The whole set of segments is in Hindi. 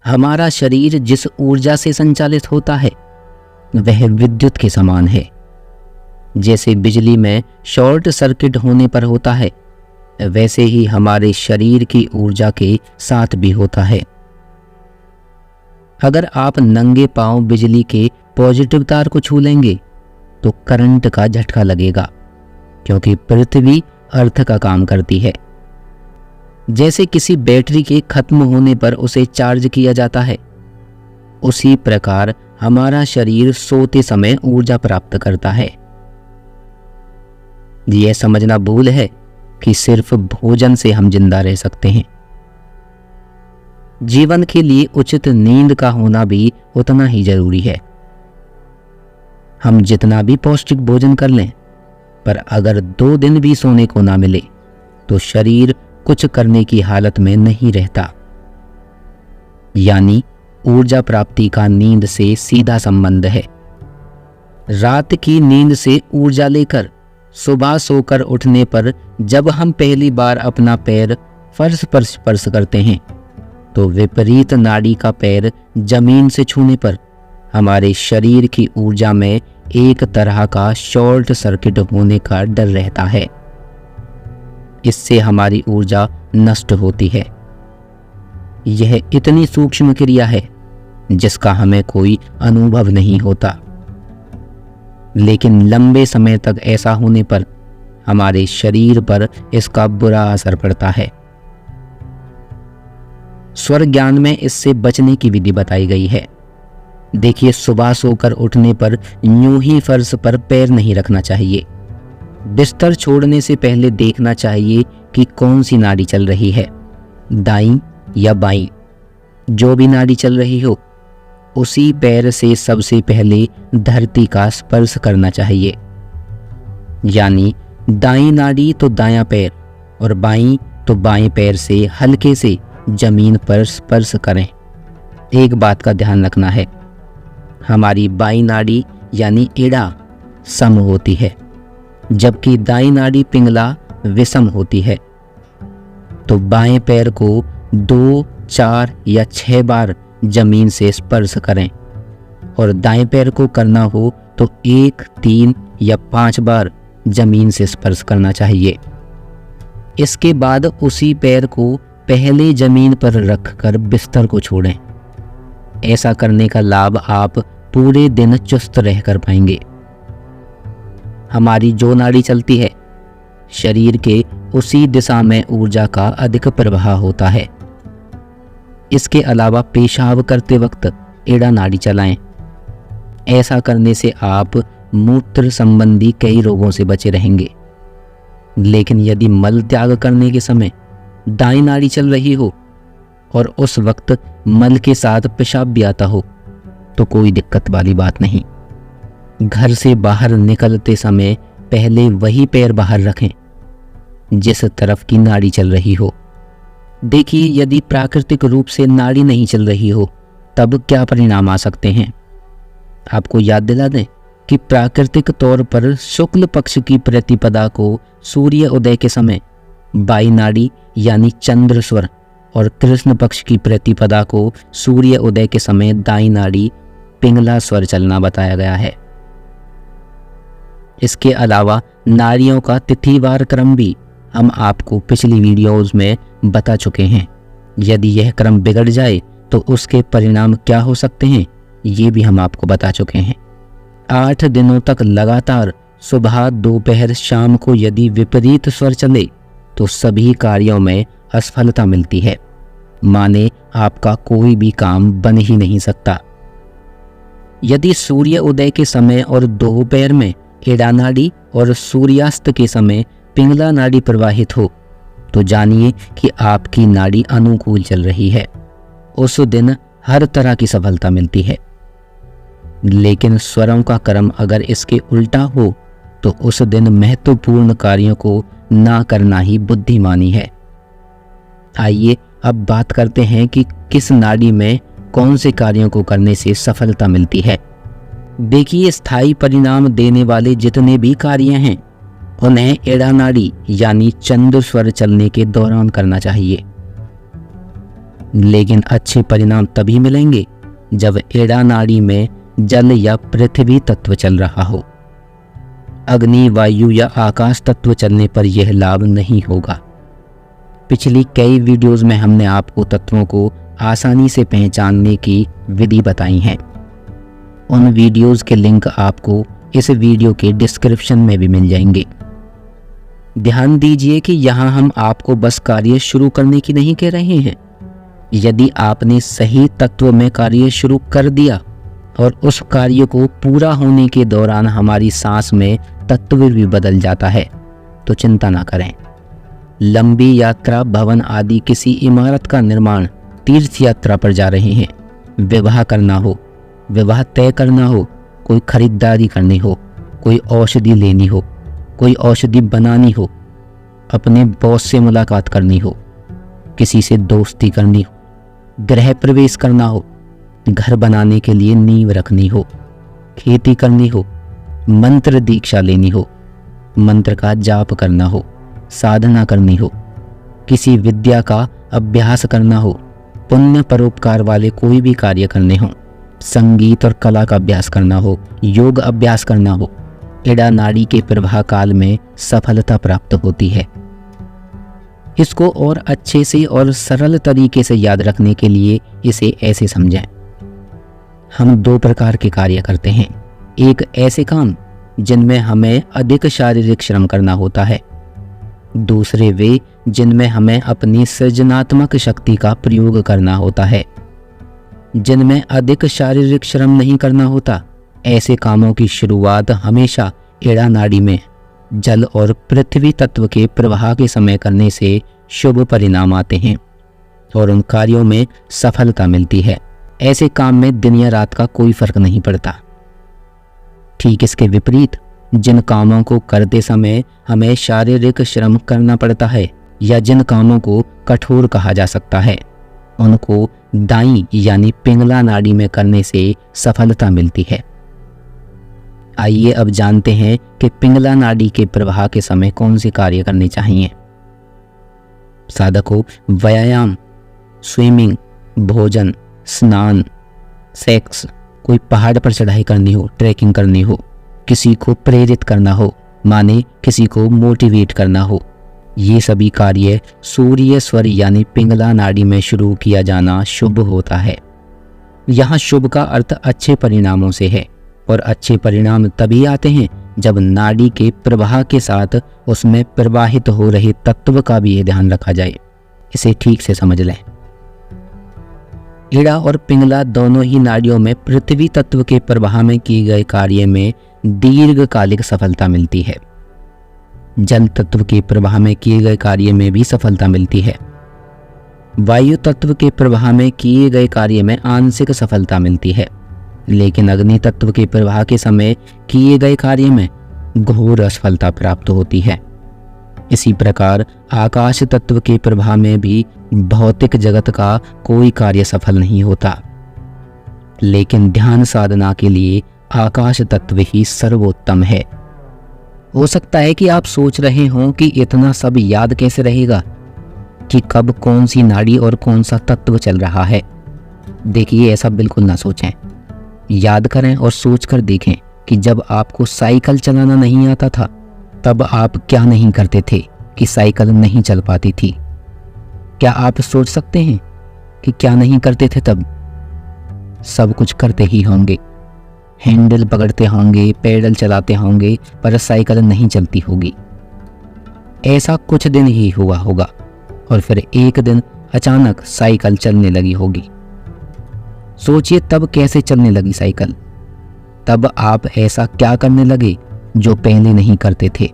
हमारा शरीर जिस ऊर्जा से संचालित होता है वह विद्युत के समान है। जैसे बिजली में शॉर्ट सर्किट होने पर होता है, वैसे ही हमारे शरीर की ऊर्जा के साथ भी होता है। अगर आप नंगे पांव बिजली के पॉजिटिव तार को छू लेंगे तो करंट का झटका लगेगा, क्योंकि पृथ्वी अर्थ का काम करती है। जैसे किसी बैटरी के खत्म होने पर उसे चार्ज किया जाता है, उसी प्रकार हमारा शरीर सोते समय ऊर्जा प्राप्त करता है। यह समझना भूल है कि सिर्फ भोजन से हम जिंदा रह सकते हैं। जीवन के लिए उचित नींद का होना भी उतना ही जरूरी है। हम जितना भी पौष्टिक भोजन कर लें, पर अगर 2 दिन भी सोने को ना मिले तो शरीर कुछ करने की हालत में नहीं रहता। यानी ऊर्जा प्राप्ति का नींद से सीधा संबंध है। रात की नींद से ऊर्जा लेकर सुबह सोकर उठने पर जब हम पहली बार अपना पैर फर्श पर स्पर्श करते हैं तो विपरीत नाड़ी का पैर जमीन से छूने पर हमारे शरीर की ऊर्जा में एक तरह का शॉर्ट सर्किट होने का डर रहता है। इससे हमारी ऊर्जा नष्ट होती है। यह इतनी सूक्ष्म क्रिया है जिसका हमें कोई अनुभव नहीं होता, लेकिन लंबे समय तक ऐसा होने पर हमारे शरीर पर इसका बुरा असर पड़ता है। स्वर ज्ञान में इससे बचने की विधि बताई गई है। देखिए, सुबह सोकर उठने पर यूं ही फर्श पर पैर नहीं रखना चाहिए। बिस्तर छोड़ने से पहले देखना चाहिए कि कौन सी नाड़ी चल रही है, दाईं या बाईं। जो भी नाड़ी चल रही हो, उसी पैर से सबसे पहले धरती का स्पर्श करना चाहिए। यानी दाईं नाड़ी तो दायां पैर और बाईं तो बाएं पैर से हल्के से जमीन पर स्पर्श करें। एक बात का ध्यान रखना है, हमारी बाईं नाड़ी यानी एड़ा सम होती है, जबकि दाईं नाड़ी पिंगला विषम होती है। तो बाएं पैर को 2, 4 या 6 बार जमीन से स्पर्श करें, और दाएं पैर को करना हो तो 1, 3 या 5 बार जमीन से स्पर्श करना चाहिए। इसके बाद उसी पैर को पहले जमीन पर रखकर बिस्तर को छोड़ें। ऐसा करने का लाभ आप पूरे दिन चुस्त रहकर पाएंगे। हमारी जो नाड़ी चलती है, शरीर के उसी दिशा में ऊर्जा का अधिक प्रवाह होता है। इसके अलावा पेशाब करते वक्त एड़ा नाड़ी चलाएं। ऐसा करने से आप मूत्र संबंधी कई रोगों से बचे रहेंगे। लेकिन यदि मल त्याग करने के समय दाईं नाड़ी चल रही हो और उस वक्त मल के साथ पेशाब भी आता हो तो कोई दिक्कत वाली बात नहीं। घर से बाहर निकलते समय पहले वही पैर बाहर रखें जिस तरफ की नाड़ी चल रही हो। देखिए, यदि प्राकृतिक रूप से नाड़ी नहीं चल रही हो तब क्या परिणाम आ सकते हैं। आपको याद दिला दें कि प्राकृतिक तौर पर शुक्ल पक्ष की प्रतिपदा को सूर्य उदय के समय बाई नाड़ी यानी चंद्र स्वर और कृष्ण पक्ष की प्रतिपदा को सूर्य उदय के समय दाई नाड़ी पिंगला स्वर चलना बताया गया है। इसके अलावा नाड़ियों का तिथिवार क्रम भी हम आपको पिछली वीडियोस में बता चुके हैं। यदि यह क्रम बिगड़ जाए तो उसके परिणाम क्या हो सकते हैं, ये भी हम आपको बता चुके हैं। 8 दिनों तक लगातार सुबह, दोपहर, शाम को यदि विपरीत स्वर चले तो सभी कार्यों में असफलता मिलती है। माने आपका कोई भी काम बन ही नहीं सकता। यदि सूर्य उदय के समय और दोपहर में एड़ा नाड़ी और सूर्यास्त के समय पिंगला नाड़ी प्रवाहित हो तो जानिए कि आपकी नाड़ी अनुकूल चल रही है। उस दिन हर तरह की सफलता मिलती है। लेकिन स्वरों का क्रम अगर इसके उल्टा हो तो उस दिन महत्वपूर्ण कार्यों को ना करना ही बुद्धिमानी है। आइए अब बात करते हैं कि किस नाड़ी में कौन से कार्यों को करने से सफलता मिलती है। देखिए, स्थायी परिणाम देने वाले जितने भी कार्य हैं उन्हें एड़ा नाड़ी यानी चंद्र स्वर चलने के दौरान करना चाहिए। लेकिन अच्छे परिणाम तभी मिलेंगे जब एड़ा नाड़ी में जल या पृथ्वी तत्व चल रहा हो। अग्नि, वायु या आकाश तत्व चलने पर यह लाभ नहीं होगा। पिछली कई वीडियोस में हमने आपको तत्वों को आसानी से पहचानने की विधि बताई है। उन वीडियोस के लिंक आपको इस वीडियो के डिस्क्रिप्शन में भी मिल जाएंगे। ध्यान दीजिए कि यहाँ हम आपको बस कार्य शुरू करने की नहीं कह रहे हैं। यदि आपने सही तत्व में कार्य शुरू कर दिया और उस कार्य को पूरा होने के दौरान हमारी सांस में तत्व भी बदल जाता है तो चिंता ना करें। लंबी यात्रा, भवन आदि किसी इमारत का निर्माण, तीर्थ यात्रा पर जा रहे हैं, विवाह करना हो, विवाह तय करना हो, कोई खरीदारी करनी हो, कोई औषधि लेनी हो, कोई औषधि बनानी हो, अपने बॉस से मुलाकात करनी हो, किसी से दोस्ती करनी हो, गृह प्रवेश करना हो, घर बनाने के लिए नींव रखनी हो, खेती करनी हो, मंत्र दीक्षा लेनी हो, मंत्र का जाप करना हो, साधना करनी हो, किसी विद्या का अभ्यास करना हो, पुण्य परोपकार वाले कोई भी कार्य करने हो, संगीत और कला का अभ्यास करना हो, योग अभ्यास करना हो, एड़ा नाड़ी के प्रवाह काल में सफलता प्राप्त होती है। इसको और अच्छे से और सरल तरीके से याद रखने के लिए इसे ऐसे समझें। हम दो प्रकार के कार्य करते हैं। एक ऐसे काम जिनमें हमें अधिक शारीरिक श्रम करना होता है, दूसरे वे जिनमें हमें अपनी सृजनात्मक शक्ति का प्रयोग करना होता है। जिनमें अधिक शारीरिक श्रम नहीं करना होता, ऐसे कामों की शुरुआत हमेशा एड़ा नाड़ी में जल और पृथ्वी तत्व के प्रवाह के समय करने से शुभ परिणाम आते हैं और उन कार्यों में सफलता मिलती है। ऐसे काम में दिन या रात का कोई फर्क नहीं पड़ता। ठीक इसके विपरीत, जिन कामों को करते समय हमें शारीरिक श्रम करना पड़ता है या जिन कामों को कठोर कहा जा सकता है, उनको दाईं यानी पिंगला नाड़ी में करने से सफलता मिलती है। आइए अब जानते हैं कि पिंगला नाड़ी के प्रवाह के समय कौन से कार्य करने चाहिए। साधक को व्यायाम, स्विमिंग, भोजन, स्नान, सेक्स, कोई पहाड़ पर चढ़ाई करनी हो, ट्रैकिंग करनी हो, किसी को प्रेरित करना हो, माने किसी को मोटिवेट करना हो, ये सभी कार्य सूर्य स्वर यानी पिंगला नाड़ी में शुरू किया जाना शुभ होता है। यहाँ शुभ का अर्थ अच्छे परिणामों से है और अच्छे परिणाम तभी आते हैं जब नाड़ी के प्रवाह के साथ उसमें प्रवाहित हो रहे तत्व का भी ध्यान रखा जाए। इसे ठीक से समझ लें। एड़ा और पिंगला दोनों ही नाड़ियों में पृथ्वी तत्व के प्रवाह में किए गए कार्य में दीर्घकालिक सफलता मिलती है। जल तत्व के प्रवाह में किए गए कार्य में भी सफलता मिलती है। वायु तत्व के प्रवाह में किए गए कार्य में आंशिक सफलता मिलती है, लेकिन अग्नि तत्व के प्रवाह के समय किए गए कार्य में घोर असफलता प्राप्त होती है। इसी प्रकार आकाश तत्व के प्रवाह में भी भौतिक जगत का कोई कार्य सफल नहीं होता, लेकिन ध्यान साधना के लिए आकाश तत्व ही सर्वोत्तम है। हो सकता है कि आप सोच रहे हों कि इतना सब याद कैसे रहेगा कि कब कौन सी नाड़ी और कौन सा तत्व चल रहा है। देखिए, ऐसा बिल्कुल ना सोचें। याद करें और सोचकर देखें कि जब आपको साइकिल चलाना नहीं आता था तब आप क्या नहीं करते थे कि साइकिल नहीं चल पाती थी। क्या आप सोच सकते हैं कि क्या नहीं करते थे तब? सब कुछ करते ही होंगे, हैंडल पकड़ते होंगे, पैडल चलाते होंगे, पर साइकिल नहीं चलती होगी। ऐसा कुछ दिन ही हुआ होगा और फिर एक दिन अचानक साइकिल चलने लगी होगी। सोचिए तब कैसे चलने लगी साइकिल। तब आप ऐसा क्या करने लगे जो पहले नहीं करते थे।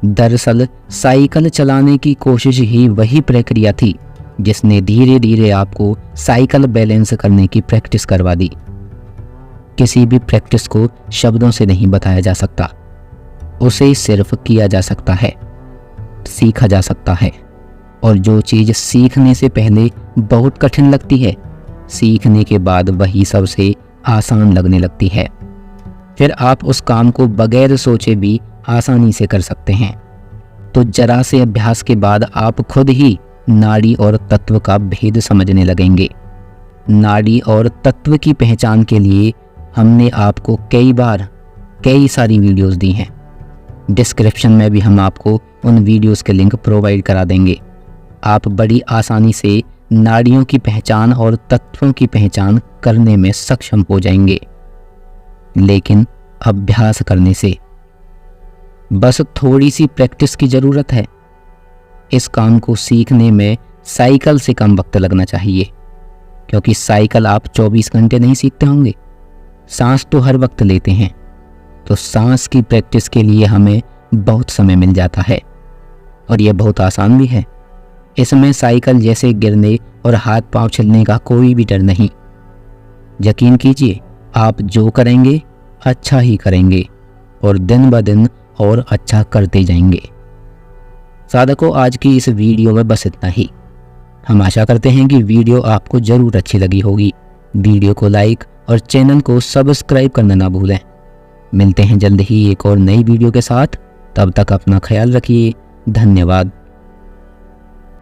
दरअसल साइकिल चलाने की कोशिश ही वही प्रक्रिया थी जिसने धीरे धीरे आपको साइकिल बैलेंस करने की प्रैक्टिस करवा दी। किसी भी प्रैक्टिस को शब्दों से नहीं बताया जा सकता, उसे सिर्फ किया जा सकता है, सीखा जा सकता है। और जो चीज़ सीखने से पहले बहुत कठिन लगती है, सीखने के बाद वही सबसे आसान लगने लगती है। फिर आप उस काम को बगैर सोचे भी आसानी से कर सकते हैं। तो जरा से अभ्यास के बाद आप खुद ही नाड़ी और तत्व का भेद समझने लगेंगे। नाड़ी और तत्व की पहचान के लिए हमने आपको कई सारी वीडियोस दी हैं। डिस्क्रिप्शन में भी हम आपको उन वीडियोस के लिंक प्रोवाइड करा देंगे। आप बड़ी आसानी से नाड़ियों की पहचान और तत्वों की पहचान करने में सक्षम हो जाएंगे, लेकिन अभ्यास करने से। बस थोड़ी सी प्रैक्टिस की ज़रूरत है। इस काम को सीखने में साइकिल से कम वक्त लगना चाहिए, क्योंकि साइकिल आप 24 घंटे नहीं सीखते होंगे। सांस तो हर वक्त लेते हैं, तो सांस की प्रैक्टिस के लिए हमें बहुत समय मिल जाता है और यह बहुत आसान भी है। इसमें साइकिल जैसे गिरने और हाथ पांव छिलने का कोई भी डर नहीं। यकीन कीजिए, आप जो करेंगे अच्छा ही करेंगे और दिन ब दिन और अच्छा करते जाएंगे। साधकों, आज की इस वीडियो में बस इतना ही। हम आशा करते हैं कि वीडियो आपको ज़रूर अच्छी लगी होगी। वीडियो को लाइक और चैनल को सब्सक्राइब करना ना भूलें। मिलते हैं जल्द ही एक और नई वीडियो के साथ। तब तक अपना ख्याल रखिए। धन्यवाद।